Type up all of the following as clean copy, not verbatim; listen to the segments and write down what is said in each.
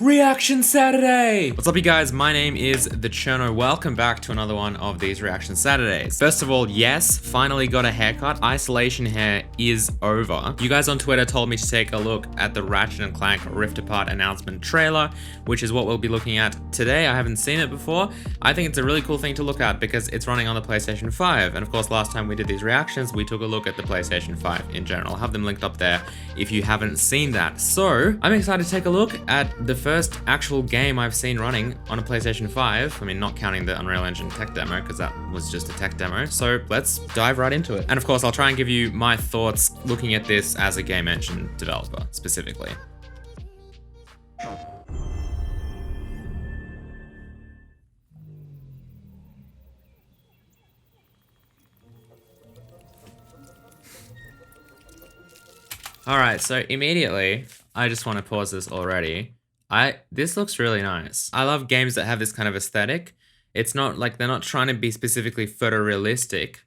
Reaction Saturday! What's up, you guys? My name is the Cherno. Welcome back to another one of these Reaction Saturdays. First of all, yes, finally got a haircut. Isolation hair is over. You guys on Twitter told me to take a look at the Ratchet Clank Rift Apart announcement trailer, which is what we'll be looking at today. I haven't seen it before. I think it's a really cool thing to look at because it's running on the PlayStation 5. And of course, last time we did these reactions, we took a look at the PlayStation 5 in general. I'll have them linked up there if you haven't seen that. So I'm excited to take a look at the first actual game I've seen running on a PlayStation 5. I mean, not counting the Unreal Engine tech demo, because that was just a tech demo. So let's dive right into it. And of course, I'll try and give you my thoughts looking at this as a game engine developer, specifically. Alright, so immediately, I just want to pause this already. This looks really nice. I love games that have this kind of aesthetic. It's not like they're not trying to be specifically photorealistic.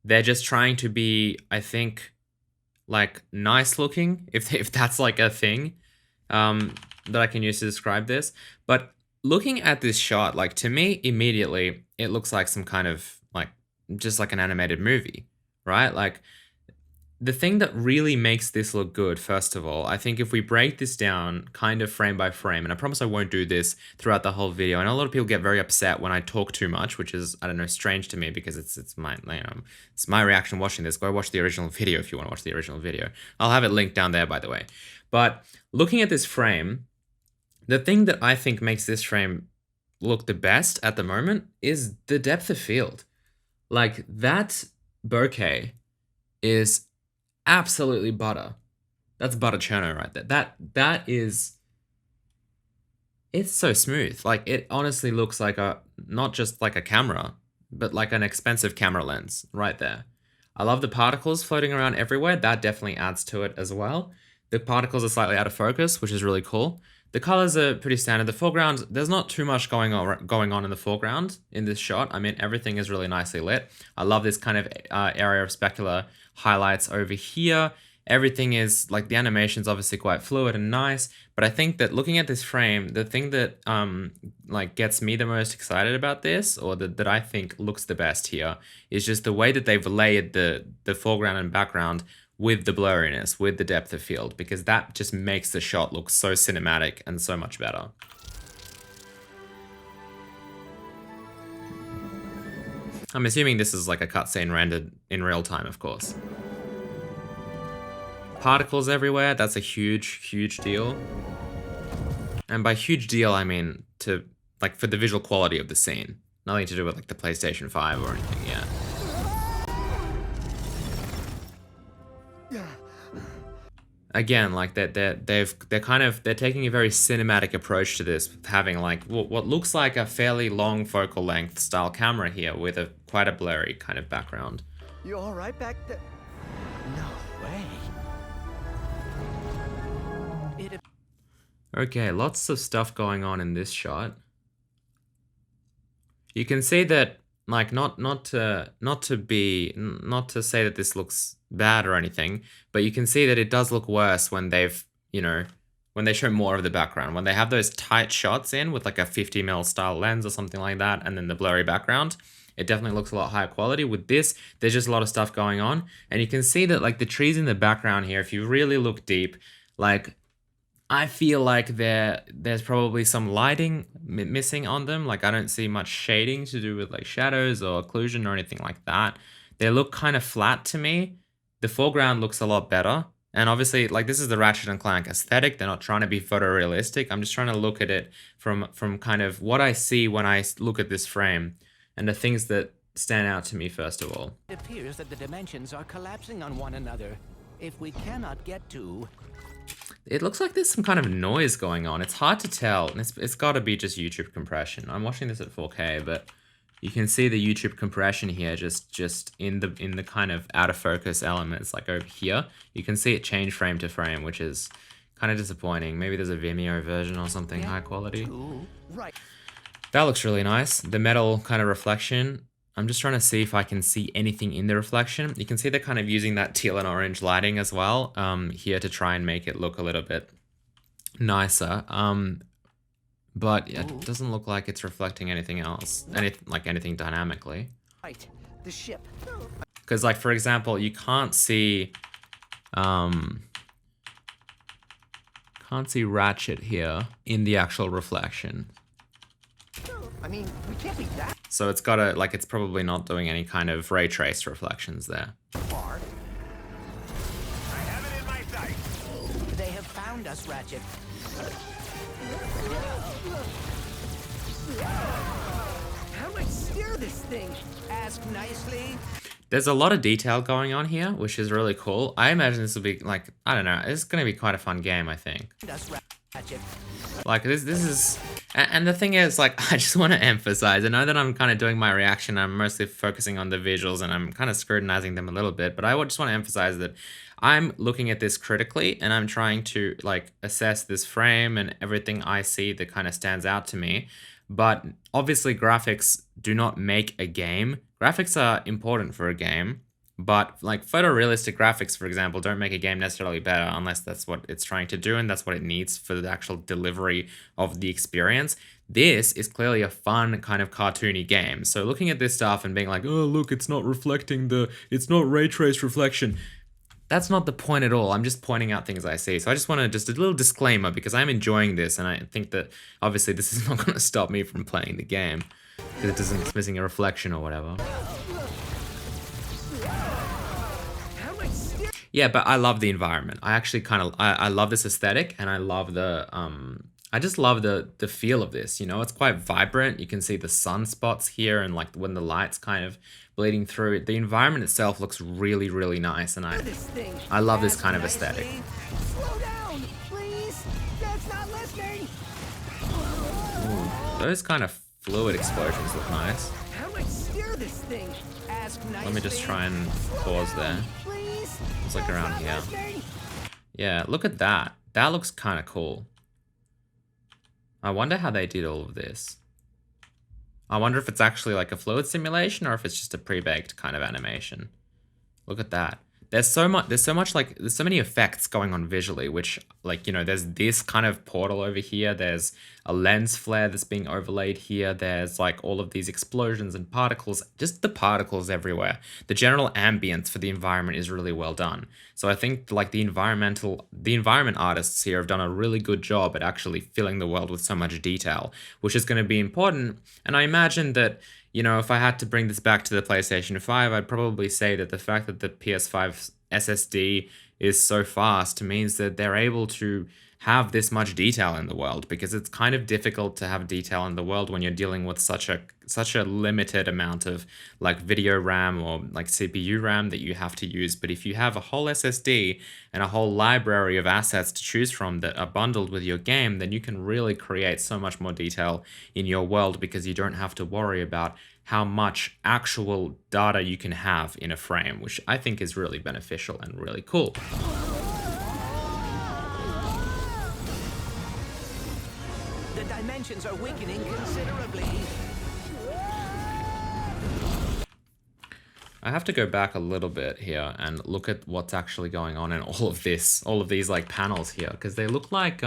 They're just trying to be, I think, like nice looking, if that's like a thing that I can use to describe this. But looking at this shot, like to me, immediately, it looks like some kind of like, just like an animated movie, right? Like, the thing that really makes this look good, first of all, I think if we break this down kind of frame by frame, and I promise I won't do this throughout the whole video. I know a lot of people get very upset when I talk too much, which is, I don't know, strange to me because it's my, it's my reaction watching this. Go watch the original video if you want to watch the original video. I'll have it linked down there, by the way. But looking at this frame, the thing that I think makes this frame look the best at the moment is the depth of field. Like, that bokeh is absolutely butter. That's butter Cherno right there. That is, it's so smooth. Like, it honestly looks like a, not just like a camera, but like an expensive camera lens right there. I love the particles floating around everywhere. That definitely adds to it as well. The particles are slightly out of focus, which is really cool. The colors are pretty standard. The foreground, there's not too much going on in the foreground in this shot. I mean, everything is really nicely lit. I love this kind of area of specular highlights over here. Everything is, like, the animation's obviously quite fluid and nice, but I think that looking at this frame, the thing that like gets me the most excited about this, or that I think looks the best here, is just the way that they've layered the foreground and background with the blurriness, with the depth of field, because that just makes the shot look so cinematic and so much better. I'm assuming this is like a cutscene rendered in real time, of course. Particles everywhere, that's a huge, huge deal. And by huge deal, I mean to, like, for the visual quality of the scene. Nothing to do with like the PlayStation 5 or anything, yeah. Again, like they're taking a very cinematic approach to this, having like what looks like a fairly long focal length style camera here with quite a blurry kind of background. You all right back there? No way. Okay, lots of stuff going on in this shot. You can see that, like, not to say that this looks bad or anything, but you can see that it does look worse when they've, you know, when they show more of the background, when they have those tight shots in with like a 50mm style lens or something like that, and then the blurry background, it definitely looks a lot higher quality. With this, there's just a lot of stuff going on, and you can see that, like, the trees in the background here, if you really look deep, like, I feel like there's probably some lighting missing on them. Like, I don't see much shading to do with like shadows or occlusion or anything like that. They look kind of flat to me. The foreground looks a lot better. And obviously, like, this is the Ratchet & Clank aesthetic. They're not trying to be photorealistic. I'm just trying to look at it from kind of what I see when I look at this frame and the things that stand out to me first of all. It appears that the dimensions are collapsing on one another. If we cannot get to... It looks like there's some kind of noise going on. It's hard to tell, and it's got to be just YouTube compression. I'm watching this at 4K, but you can see the YouTube compression here just in the kind of out of focus elements, like over here. You can see it change frame to frame, which is kind of disappointing. Maybe there's a Vimeo version or something high quality. Right. That looks really nice. The metal kind of reflection. I'm just trying to see if I can see anything in the reflection. You can see they're kind of using that teal and orange lighting as well here to try and make it look a little bit nicer. but it doesn't look like it's reflecting anything else, anything dynamically. Right. The ship. Because, like, for example, you can't see Ratchet here in the actual reflection. I mean, we can't be that So it's gotta, like, it's probably not doing any kind of ray trace reflections there. far. I have it in my sights. They have found us, Ratchet. How do I steer this thing? Ask nicely. There's a lot of detail going on here, which is really cool. I imagine this will be, like, I don't know, it's gonna be quite a fun game, I think. Found us, Ratchet. Like, this is... And the thing is, like, I just want to emphasize, I know that I'm kind of doing my reaction, I'm mostly focusing on the visuals, and I'm kind of scrutinizing them a little bit, but I just want to emphasize that I'm looking at this critically, and I'm trying to, like, assess this frame and everything I see that kind of stands out to me. But obviously, graphics do not make a game. Graphics are important for a game, but like photorealistic graphics, for example, don't make a game necessarily better unless that's what it's trying to do and that's what it needs for the actual delivery of the experience. This is clearly a fun kind of cartoony game. So looking at this stuff and being like, oh, look, it's not it's not ray trace reflection. That's not the point at all. I'm just pointing out things I see. So I just want to just a little disclaimer because I'm enjoying this and I think that obviously this is not going to stop me from playing the game because it's missing a reflection or whatever. Yeah, but I love the environment. I actually kind of I love this aesthetic and I love the I just love the feel of this, you know. It's quite vibrant. You can see the sunspots here and like when the light's kind of bleeding through. The environment itself looks really, really nice and I love this kind of aesthetic. Slow down, please. Dad's not listening. Those kind of fluid explosions look nice. How do I steer this thing? Ask nicely. Let me just try and pause there. Please. It's like around here. Listening. Yeah, look at that. That looks kind of cool. I wonder how they did all of this. I wonder if it's actually like a fluid simulation or if it's just a pre-baked kind of animation. Look at that. There's so much like, there's so many effects going on visually, which like, you know, there's this kind of portal over here. There's a lens flare that's being overlaid here. There's like all of these explosions and particles, just the particles everywhere. The general ambience for the environment is really well done. So I think like the environment artists here have done a really good job at actually filling the world with so much detail, which is going to be important. And I imagine that, you know, if I had to bring this back to the PlayStation 5, I'd probably say that the fact that the PS5 SSD is so fast means that they're able to have this much detail in the world, because it's kind of difficult to have detail in the world when you're dealing with such a limited amount of like video RAM or like CPU RAM that you have to use. But if you have a whole SSD and a whole library of assets to choose from that are bundled with your game, then you can really create so much more detail in your world, because you don't have to worry about how much actual data you can have in a frame, which I think is really beneficial and really cool. The dimensions are weakening considerably. I have to go back a little bit here and look at what's actually going on in all of these like panels here, because they look like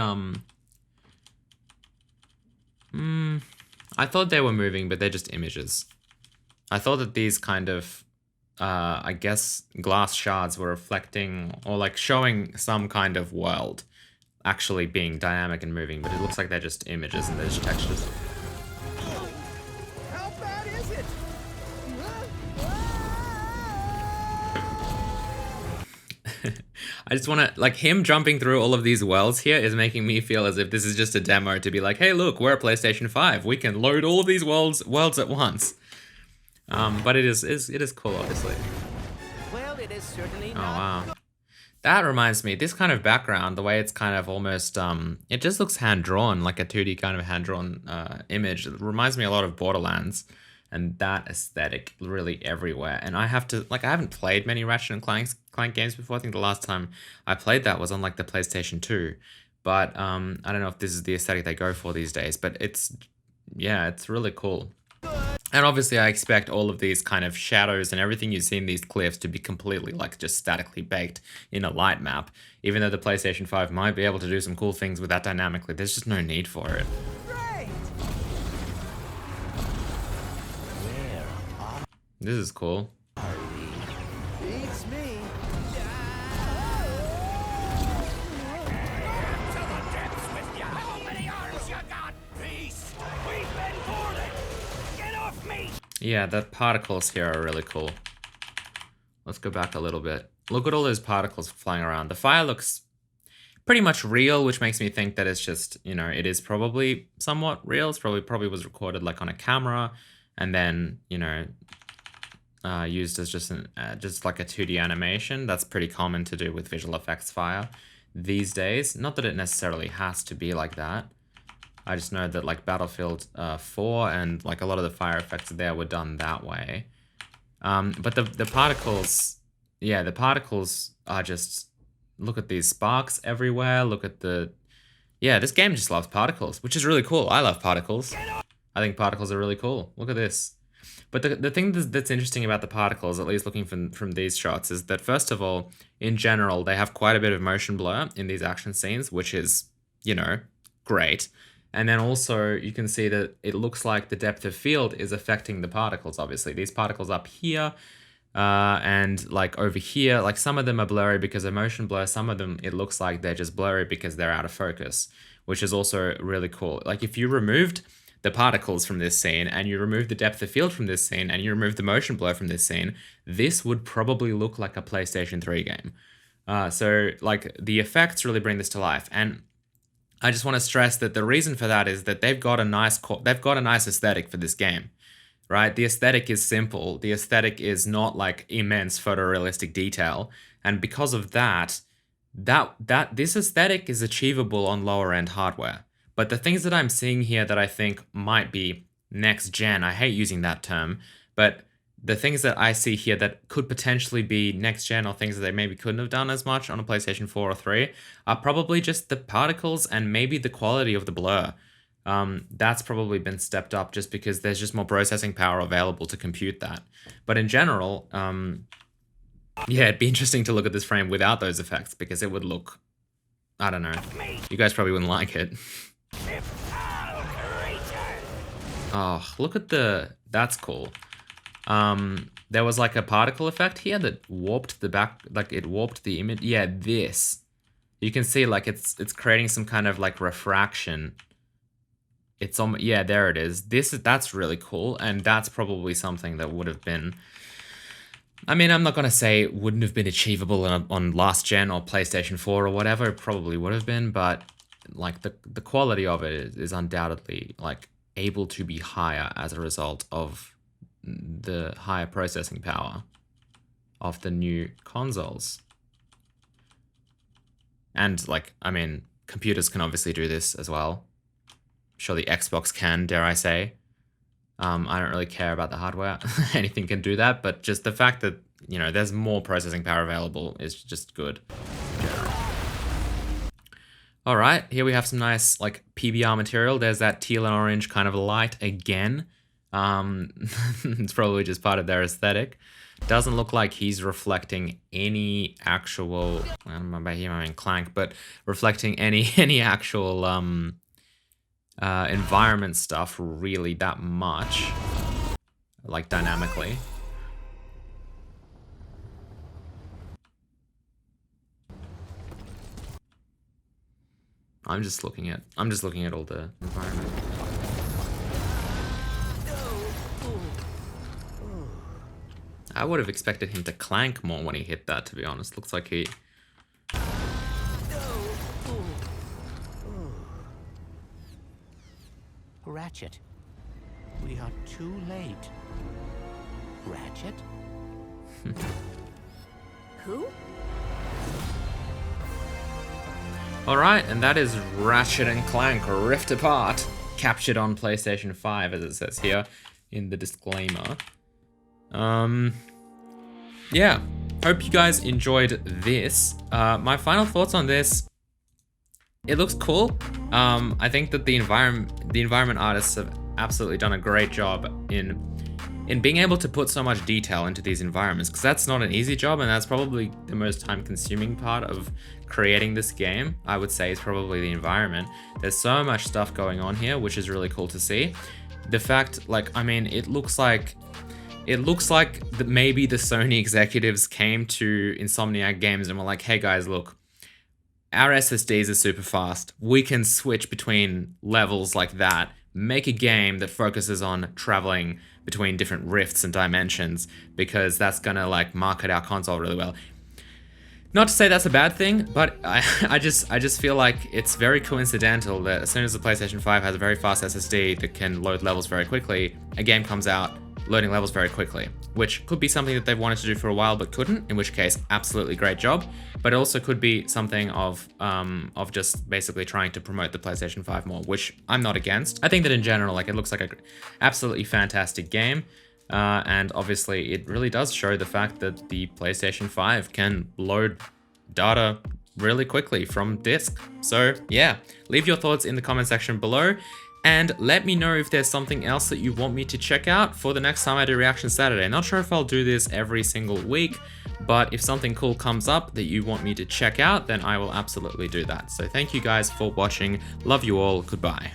I thought they were moving, but they're just images. I thought that these kind of I guess glass shards were reflecting or like showing some kind of world actually being dynamic and moving, but it looks like they're just images and they're just textures. How bad is it? I just want to, like, him jumping through all of these worlds here is making me feel as if this is just a demo to be like, hey, look, we're a PlayStation 5. We can load all of these worlds at once. But it is cool, obviously. Well, it is certainly Oh, not. wow. That reminds me, this kind of background, the way it's kind of almost, it just looks hand-drawn, like a 2D kind of hand-drawn image. It reminds me a lot of Borderlands. And that aesthetic really everywhere. And I have to, like, I haven't played many Ratchet and Clank games before. I think the last time I played that was on, like, the PlayStation 2. But I don't know if this is the aesthetic they go for these days. But it's really cool. And obviously I expect all of these kind of shadows and everything you see in these cliffs to be completely, like, just statically baked in a light map. Even though the PlayStation 5 might be able to do some cool things with that dynamically, there's just no need for it. Great! This is cool. Beats me. To the depths with ya! How many arms you got, beast? We've been boarded! Get off me! Yeah, the particles here are really cool. Let's go back a little bit. Look at all those particles flying around. The fire looks pretty much real, which makes me think that it's just, you know, it is probably somewhat real. It's probably was recorded like on a camera and then, you know, used as just like a 2D animation. That's pretty common to do with visual effects fire these days. Not that it necessarily has to be like that. I just know that like Battlefield 4 and like a lot of the fire effects there were done that way. But the particles, yeah, the particles are just, look at these sparks everywhere. Look at the, yeah, this game just loves particles, which is really cool. I love particles. I think particles are really cool. Look at this. But the thing that's interesting about the particles, at least looking from these shots, is that first of all, in general, they have quite a bit of motion blur in these action scenes, which is, you know, great. And then also you can see that it looks like the depth of field is affecting the particles, obviously. These particles up here and like over here, like some of them are blurry because of motion blur. Some of them, it looks like they're just blurry because they're out of focus, which is also really cool. Like if you removed the particles from this scene and you remove the depth of field from this scene and you remove the motion blur from this scene, this would probably look like a PlayStation 3 game. So like the effects really bring this to life. And I just want to stress that the reason for that is that they've got a nice aesthetic for this game, right? The aesthetic is simple. The aesthetic is not like immense photorealistic detail. And because of that this aesthetic is achievable on lower end hardware. But the things that I'm seeing here that I think might be next gen, I hate using that term, but the things that I see here that could potentially be next gen or things that they maybe couldn't have done as much on a PlayStation 4 or 3 are probably just the particles and maybe the quality of the blur. That's probably been stepped up just because there's just more processing power available to compute that. But in general, yeah, it'd be interesting to look at this frame without those effects because it would look, I don't know. You guys probably wouldn't like it. Oh, look at that's cool. There was like a particle effect here that warped the back, like it warped the image. Yeah, this. You can see like it's creating some kind of like refraction. It's on, yeah, there it is. That's really cool, and that's probably something that would have been, I mean, I'm not going to say it wouldn't have been achievable on last gen or PlayStation 4 or whatever. It probably would have been, but like the quality of it is undoubtedly like able to be higher as a result of the higher processing power of the new consoles. And like, I mean, computers can obviously do this as well. I'm sure the Xbox can, dare I say. I don't really care about the hardware. Anything can do that, but just the fact that, you know, there's more processing power available is just good. All right, here we have some nice like PBR material. There's that teal and orange kind of light again. It's probably just part of their aesthetic. Doesn't look like he's reflecting any actual, I don't know about him, I mean Clank, but reflecting any actual environment stuff really that much, like dynamically. I'm just looking at all the environment. I would have expected him to clank more when he hit that, to be honest. Looks like he... Ratchet, we are too late. Ratchet? Who? Alright, and that is Ratchet and Clank Rift Apart, captured on PlayStation 5, as it says here in the disclaimer. Yeah, hope you guys enjoyed this. My final thoughts on this, it looks cool. I think that the environment artists have absolutely done a great job in being able to put so much detail into these environments, because that's not an easy job, and that's probably the most time-consuming part of creating this game, I would say, is probably the environment. There's so much stuff going on here, which is really cool to see. The fact, like, I mean, it looks like It looks like that maybe the Sony executives came to Insomniac Games and were like, hey guys, look, our SSDs are super fast. We can switch between levels like that. Make a game that focuses on traveling between different rifts and dimensions, because that's gonna like market our console really well. Not to say that's a bad thing, but I just feel like it's very coincidental that as soon as the PlayStation 5 has a very fast SSD that can load levels very quickly, a game comes out loading levels very quickly, which could be something that they've wanted to do for a while but couldn't, in which case, absolutely great job. But it also could be something of just basically trying to promote the PlayStation 5 more, which I'm not against. I think that in general, like, it looks like a absolutely fantastic game. And obviously it really does show the fact that the PlayStation 5 can load data really quickly from disk. So yeah, leave your thoughts in the comment section below. And let me know if there's something else that you want me to check out for the next time I do Reaction Saturday. Not sure if I'll do this every single week, but if something cool comes up that you want me to check out, then I will absolutely do that. So thank you guys for watching. Love you all. Goodbye.